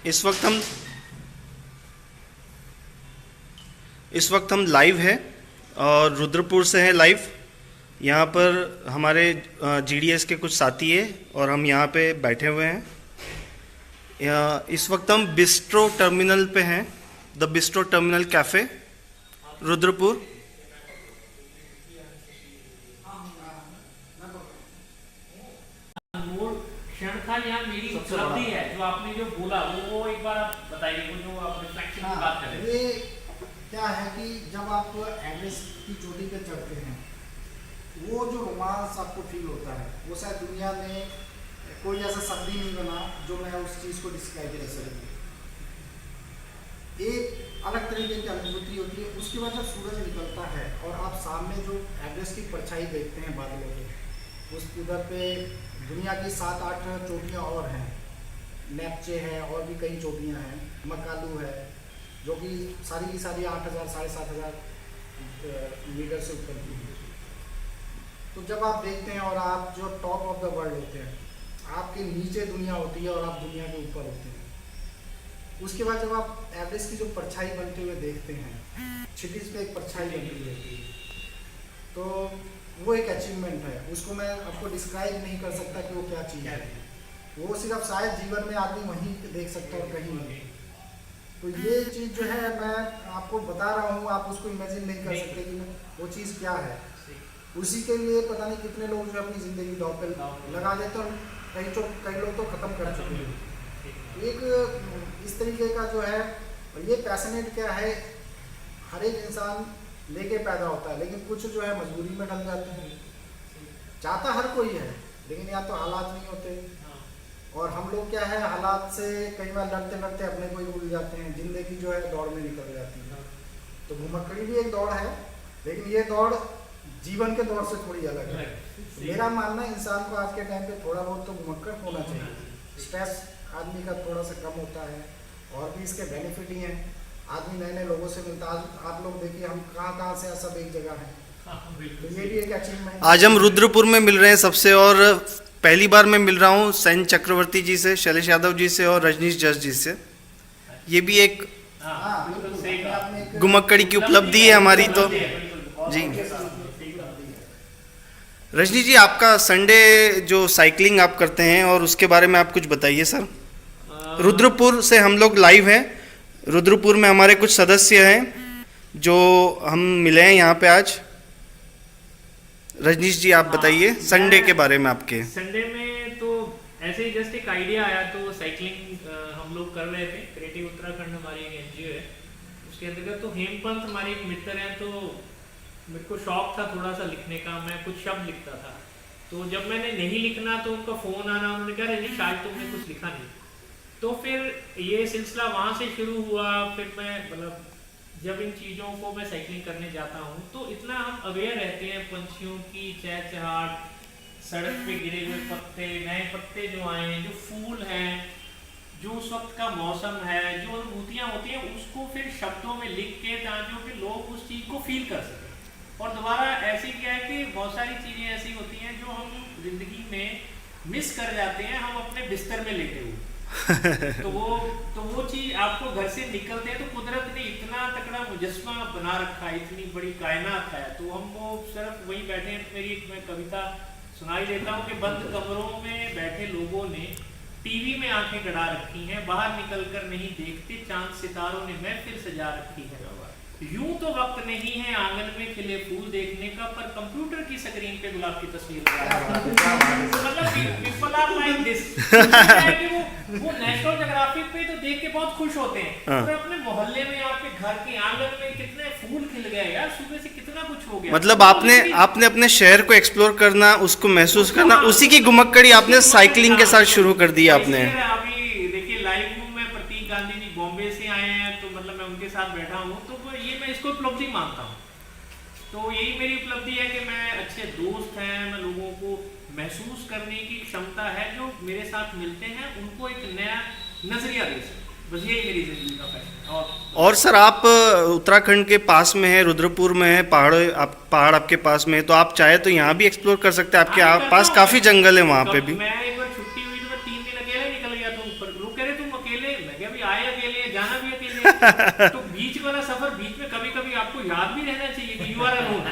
इस वक्त हम लाइव है और रुद्रपुर से हैं लाइव। यहाँ पर हमारे जीडीएस के कुछ साथी हैं और हम यहाँ पे बैठे हुए हैं। इस वक्त हम बिस्ट्रो टर्मिनल पे हैं, the bistro terminal cafe Rudrapur. क्षण था यहाँ मेरी उपलब्धि है जो आपने जो बोला वो एक बार आप बताइए, वो जो आप रिफ्लेक्शन की बात कर रहे थे। ये क्या है कि जब आप एवरेस्ट की चोटी पे चढ़ते हैं, वो जो रोमांस आपको फील होता है वो शायद दुनिया में कोई ऐसा शब्द ही नहीं बना जो मैं उस चीज़ को डिस्क्राइब कर सकूँ। एक अलग तरीके की अनुभूति होती है। उसके बाद जब सूरज निकलता है और आप सामने जो एवरेस्ट की परछाई देखते हैं बादलों पे, उस उधर पे दुनिया की 7-8 चोटियाँ और हैं, नेपचे है और भी कई चोटियाँ हैं, मकालू है जो कि सारी की सारी 8,000 7,500 मीटर से ऊपर की है। तो जब आप देखते हैं और आप जो टॉप ऑफ द वर्ल्ड होते हैं, आपके नीचे दुनिया होती है और आप दुनिया के ऊपर होते हैं। उसके बाद जब आप एवरेस्ट की जो परछाई बनते हुए देखते हैं, क्षितिज पे एक परछाई बनती रहती है, तो वो एक अचीवमेंट है। उसको मैं आपको डिस्क्राइब नहीं कर सकता कि वो क्या चीज़ है। वो सिर्फ शायद जीवन में आदमी वहीं देख सकता है और कहीं नहीं। तो ये चीज़ जो है मैं आपको बता रहा हूँ, आप उसको इमेजिन नहीं कर सकते कि वो चीज़ क्या है। उसी के लिए पता नहीं कितने लोग जो अपनी ज़िंदगी दांव पे लगा देते हैं, कई लोग तो ख़त्म कर चुके हैं। एक इस तरीके का जो है, और ये पैशनेट क्या है, हर एक इंसान लेके पैदा होता है, लेकिन कुछ जो है मजबूरी में डल जाते हैं। चाहता हर कोई है, लेकिन या तो हालात नहीं होते, और हम लोग क्या है, हालात से कई बार लड़ते लड़ते अपने को ही भूल जाते हैं। जिंदगी जो है दौड़ में निकल जाती है। तो घुमक्कड़ी भी एक दौड़ है, लेकिन ये दौड़ जीवन के दौर से थोड़ी अलग है। मेरा मानना है इंसान को आज के टाइम पे थोड़ा बहुत तो घुमक्कड़ होना चाहिए। स्ट्रेस आदमी का थोड़ा सा कम होता है, और भी इसके बेनिफिट ही हैं। आदमी नए नए लोगों से मिलता है। आप लोग देखिए, हम कहाँ से सब एक जगह हैं। तो ये भी एक अचीवमेंट। आज हम रुद्रपुर में मिल रहे हैं सबसे, और पहली बार मैं मिल रहा हूँ सैन चक्रवर्ती जी से, शैलेश यादव जी से और रजनीश जस जी से। ये भी एक घुमक्कड़ी की उपलब्धि है हमारी। तो जी रजनीश जी, आपका संडे जो साइकिलिंग आप करते हैं और उसके बारे में आप कुछ बताइए सर। रुद्रपुर से हम लोग लाइव हैं। रुद्रपुर में हमारे कुछ सदस्य हैं जो हम मिले हैं यहाँ पे आज। रजनीश जी आप बताइए संडे के बारे में आपके। संडे में तो ऐसे ही जस्ट एक आइडिया आया, तो साइकिलिंग हम लोग कर रहे थे। क्रिएटिव उत्तराखंड हमारी एक एनजीओ है, उसके अंतर्गत तो हेमपंत हमारे एक मित्र हैं। तो मेरे को शौक था थोड़ा सा लिखने का, मैं कुछ शब्द लिखता था। तो जब मैंने नहीं लिखना तो उनका फ़ोन आना, उन्होंने कहा रजनीश आज तुमने कुछ लिखा नहीं। तो फिर ये सिलसिला वहाँ से शुरू हुआ। फिर मैं मतलब जब इन चीज़ों को मैं साइकिलिंग करने जाता हूँ तो इतना हम अवेयर रहते हैं पंछियों की चहचहाट, सड़क पे गिरे हुए पत्ते, नए पत्ते जो आए हैं, जो फूल हैं, जो उस वक्त का मौसम है, जो अनुभूतियाँ होती हैं, उसको फिर शब्दों में लिख के ताकि कि लोग उस चीज़ को फील कर सकें। और दोबारा ऐसे क्या है कि बहुत सारी चीज़ें ऐसी होती हैं जो हम जिंदगी में मिस कर जाते हैं, हम अपने बिस्तर में लेटे हुए। तो वो चीज आपको घर से निकलते हैं तो कुदरत ने इतना तकड़ा मुजस्मा बना रखा है, इतनी बड़ी कायनात है, तो हम वो सिर्फ वहीं बैठे हैं। मेरी मैं कविता सुनाई देता हूँ कि बंद कमरों में बैठे लोगों ने टीवी में आंखें गड़ा रखी हैं, बाहर निकलकर नहीं देखते, चांद सितारों ने महफिल सजा रखी है। यूं तो वक्त नहीं है आंगन में खिले फूल देखने का, पर कंप्यूटर की स्क्रीन पे गुलाब की तस्वीर मतलब पीपल आर लाइक दिस। वो नेशनल ज्योग्राफिक पे तो देख के बहुत खुश होते हैं, पर अपने मोहल्ले में, आपके घर के आंगन में कितने फूल खिल गए यार, सुबह से कितना कुछ हो गया। मतलब आपने अपने शहर को एक्सप्लोर करना, उसको महसूस करना, उसी की घुमक्कड़ी आपने साइकिलिंग के साथ शुरू कर दी आपने। अभी देखिए लाइव हूँ मैं, प्रतीक गांधी जी बॉम्बे से आए हैं, तो मतलब मैं उनके साथ बैठा हूँ, तो ये मैं इसको उपलब्धि मानता हूँ। तो यही मेरी उपलब्धि है कि मैं अच्छे दोस्त हैं, मैं लोगों को महसूस करने की क्षमता है, जो मेरे साथ मिलते हैं उनको एक नया नजरिया दे सके। बस यही मेरी जिंदगी का फैसला। और सर आप उत्तराखंड के पास में है, रुद्रपुर में है, पहाड़ आपके पास में है, तो आप चाहे तो यहाँ भी एक्सप्लोर कर सकते हैं। आपके पास काफी जंगल है वहाँ पे भी। मैं एक बार छुट्टी हुई तो मैं 3 दिन अकेले निकल गया था ऊपर। लोग कह रहे तुम अकेले अकेले, मैं क्या, अभी आए अकेले, जाना भी अकेले। तो बीच वाला सफर, बीच में कभी कभी आपको याद भी रहना चाहिए कि यू आर अलोन।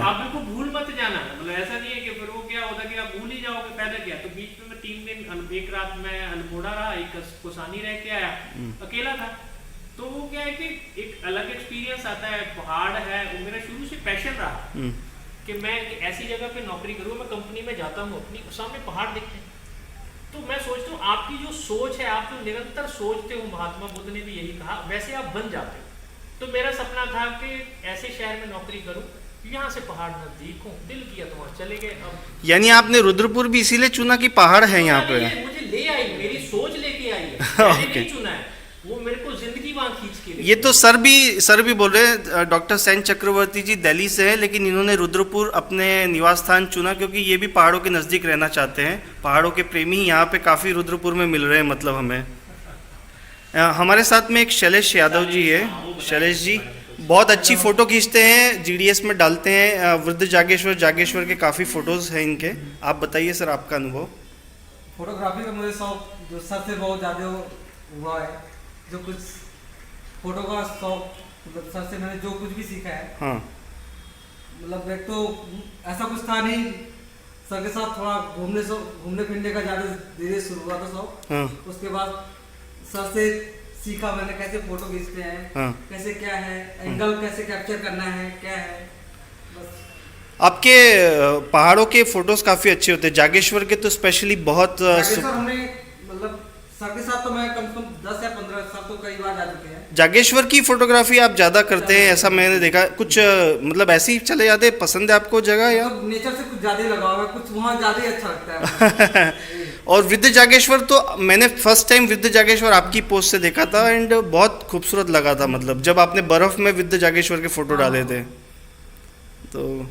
आप बिल्कुल भूल मत जाना, मतलब ऐसा नहीं है कि फिर वो क्या होता कि आप भूल ही जाओगे फायदा क्या। तो बीच में मैं 3 दिन, एक रात मैं अल्मोड़ा रहा, एक कोसानी रह के आया, अकेला था। तो वो क्या है कि एक अलग एक्सपीरियंस आता है, पहाड़ है, वो मेरा शुरू से पैशन रहा कि मैं ऐसी जगह पे नौकरी करूँ। मैं कंपनी में जाता हूँ, अपनी सामने पहाड़ दिखते हैं, तो मैं सोचता हूँ आपकी जो सोच है, आप जो निरंतर सोचते हो, महात्मा बुद्ध ने भी यही कहा, वैसे आप बन जाते हो। तो मेरा सपना था कि ऐसे शहर में नौकरी करूँ, यहाँ से पहाड़ नजदीक हो, दिल किया तो वहाँ चले गए। अब यानी आपने रुद्रपुर भी इसीलिए चुना कि पहाड़ है यहाँ पे? मुझे ले आई, मेरी सोच लेके आई है, मैंने नहीं चुना है, वो मेरे को जिंदगी वहाँ खींच के। ये तो सर भी बोल रहे हैं, डॉक्टर सेन चक्रवर्ती जी दिल्ली से है, लेकिन इन्होंने रुद्रपुर अपने निवास स्थान चुना क्योंकि ये भी पहाड़ों के नज़दीक रहना चाहते हैं। पहाड़ों के प्रेमी यहाँ पे काफ़ी रुद्रपुर में मिल रहे हैं, मतलब हमें। हमारे साथ में एक शैलेश यादव जी है। शैलेश जी बहुत अच्छी फ़ोटो खींचते हैं, जीडीएस में डालते हैं। वृद्ध जागेश्वर के काफ़ी फ़ोटोज़ हैं इनके। आप बताइए सर आपका अनुभव। फोटोग्राफी का मुझे शौक जो सर से बहुत ज़्यादा हुआ है, जो कुछ फोटो का शौक, मतलब सर से मैंने जो कुछ भी सीखा है। हाँ, मतलब एक तो ऐसा कुछ था नहीं, सर के साथ थोड़ा घूमने फिरने का ज़्यादा धीरे शुरू हुआ था शौक। हाँ, उसके बाद सर से सीखा मैंने कैसे फोटो खींचते हैं, हाँ। कैसे क्या है, एंगल कैसे कैप्चर करना है, क्या है। बस आपके पहाड़ों के फोटोज काफ़ी अच्छे होते हैं, जागेश्वर के तो स्पेशली बहुत जागेश्वर हमने, मतलब सर के साथ तो मैं कम से कम 10 या 15 साल तो कई बार जा चुके हैं। जागेश्वर की फोटोग्राफी आप ज़्यादा करते हैं ऐसा मैंने देखा। कुछ मतलब ऐसे ही चले जाते, पसंद है आपको जगह या? मतलब नेचर से कुछ ज़्यादा लगाव है, कुछ वहाँ ज़्यादा ही अच्छा लगता है। और वृद्ध जागेश्वर तो मैंने फर्स्ट टाइम वृद्ध जागेश्वर आपकी पोस्ट से देखा था एंड बहुत खूबसूरत लगा था, मतलब जब आपने बर्फ़ में वृद्ध जागेश्वर के फ़ोटो डाले थे। तो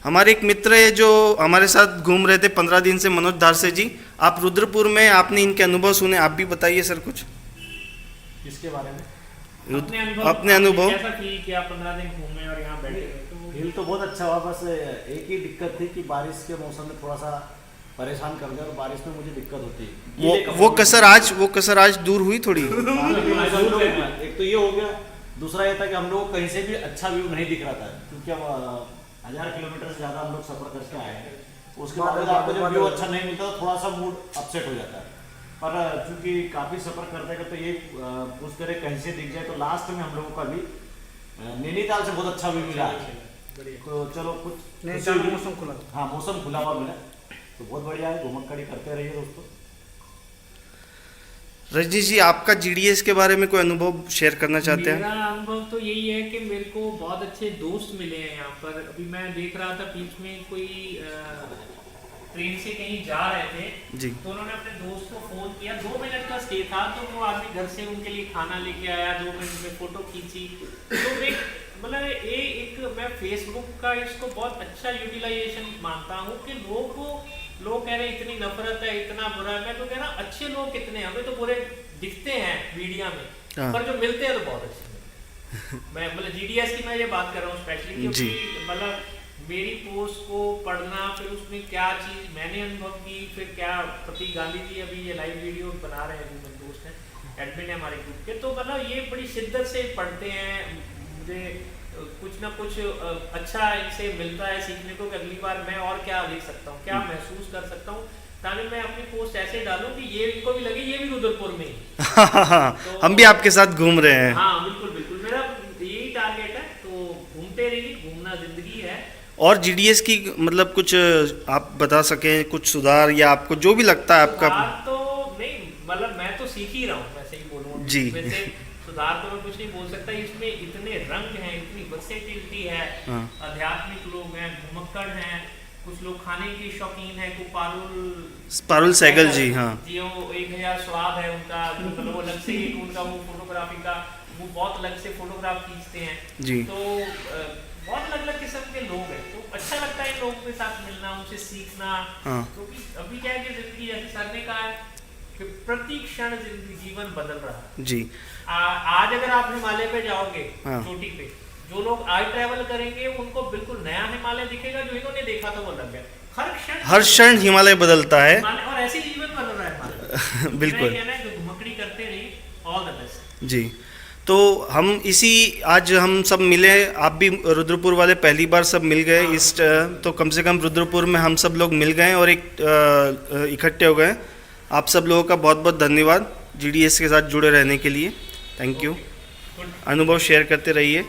हमारे एक मित्र है जो हमारे साथ घूम रहे थे 15 दिन से, मनोज धारसे जी। आप रुद्रपुर में, आपने इनके अनुभव सुने, आप भी बताइए सर कुछ इसके बारे में। अपने अनुभव। कैसा फील किया 15 दिन घूमे और यहाँ बैठे हुए? तो फील तो बहुत अच्छा हुआ, बस एक ही दिक्कत थी कि बारिश के मौसम में थोड़ा सा परेशान कर दिया, और बारिश में मुझे दिक्कत होती है। वो कसर आज दूर हुई थोड़ी। एक तो ये हो गया, दूसरा ये था कि हम लोग कहीं से भी अच्छा व्यू नहीं दिख रहा था, क्योंकि हम 1000 किलोमीटर से ज़्यादा हम लोग सफ़र करके आए हैं। उसके बाद अगर आपको जब व्यू अच्छा नहीं मिलता तो थोड़ा सा मूड अपसेट हो जाता है। पर चूंकि काफ़ी सफ़र करते करते ये उस तरह कहीं से दिख जाए, तो लास्ट में हम लोगों को अभी नैनीताल से बहुत अच्छा व्यू मिला है। तो चलो कुछ मौसम खुला, हाँ मौसम खुला हुआ मिला, तो बहुत बढ़िया है। घुमक्कड़ी करते रहिए दोस्तों। रजनीश जी आपका जीडीएस के बारे में कोई अनुभव शेयर करना चाहते हैं? मेरा अनुभव तो यही है कि मेरे को बहुत अच्छे दोस्त मिले हैं यहाँ पर। अभी मैं देख रहा था बीच में कोई ट्रेन से कहीं जा रहे थे जी, तो उन्होंने अपने दोस्त को फोन किया, 2 मिनट का स्टे था, तो वो आदमी घर से उनके लिए खाना लेके आया, 2 मिनट में फोटो खींची। तो मतलब ये एक मैं फेसबुक का इसको बहुत अच्छा यूटिलाइजेशन मानता हूँ कि लोग कह रहे हैं इतनी नफरत है, इतना बुरा है। मैं तो कह रहा अच्छे लोग कितने हैं, हमें तो बुरे दिखते हैं मीडिया में, पर जो मिलते हैं तो बहुत अच्छे मिलते हैं। मैं मतलब जीडीएस की मैं ये बात कर रहा हूँ स्पेशली, क्योंकि मतलब मेरी पोस्ट को पढ़ना, फिर उसमें क्या चीज़ मैंने अनुभव की, फिर क्या प्रतीक गांधी जी अभी ये लाइव वीडियो बना रहे हैं, मेरे दोस्त हैं, एडमिन है हमारे ग्रुप के, तो मतलब ये बड़ी शिद्दत से पढ़ते हैं। मुझे कुछ ना कुछ अच्छा इनसे मिलता है सीखने को कि अगली बार मैं और क्या लिख सकता हूँ, क्या महसूस कर सकता हूँ, ताकि मैं अपनी पोस्ट ऐसे डालूं कि ये इनको भी लगे ये भी रुद्रपुर में ही। तो हम भी आपके साथ घूम रहे हैं। हाँ बिल्कुल बिल्कुल, मेरा यही टारगेट है। तो घूमते रहिए, घूमना जिंदगी है। और जीडीएस की मतलब कुछ आप बता सकें, कुछ सुधार या आपको जो भी लगता है आपका? तो नहीं, मतलब मैं तो सीख ही रहा हूँ, वैसे ही बोलूँ जी। वैसे सुधार तो मैं कुछ नहीं बोल सकता। इसमें इतने रंग हैं, इतनी वर्सेटिलिटी है, आध्यात्मिक लोग हैं, घुमक्कड़ हैं, कुछ लोग खाने के शौकीन हैं, पारुल सहगल जी, हाँ जी, वो 1000 स्वाद है उनका, मतलब वो अलग से एक उनका वो फोटोग्राफी का वो बहुत अलग से फोटोग्राफ खींचते हैं जी। तो बहुत अलग अलग किस्म के लोग हैं, तो अच्छा लगता है इन लोगों के साथ मिलना, उनसे सीखना। क्योंकि अभी क्या है कि जिंदगी, जैसे सर ने कहा कि प्रति क्षण जिंदगी जीवन बदल रहा है जी। आज अगर आप हिमालय पे जाओगे, चोटी पे, जो लोग आज ट्रैवल करेंगे उनको बिल्कुल नया हिमालय दिखेगा, जो इन्होंने देखा था वो अलग है। हर क्षण हिमालय बदलता है, और ऐसे जीवन बदल रहा है बिल्कुल। कहना है कि घुमक्कड़ी करते रहिए, चाहिए। All the best. जी, तो हम इसी आज हम सब मिले, आप भी रुद्रपुर वाले पहली बार सब मिल गए इस तो कम से कम रुद्रपुर में हम सब लोग मिल गए और एक इकट्ठे हो गए। आप सब लोगों का बहुत बहुत धन्यवाद GDS के साथ जुड़े रहने के लिए। Thank you. अनुभव शेयर करते रहिए।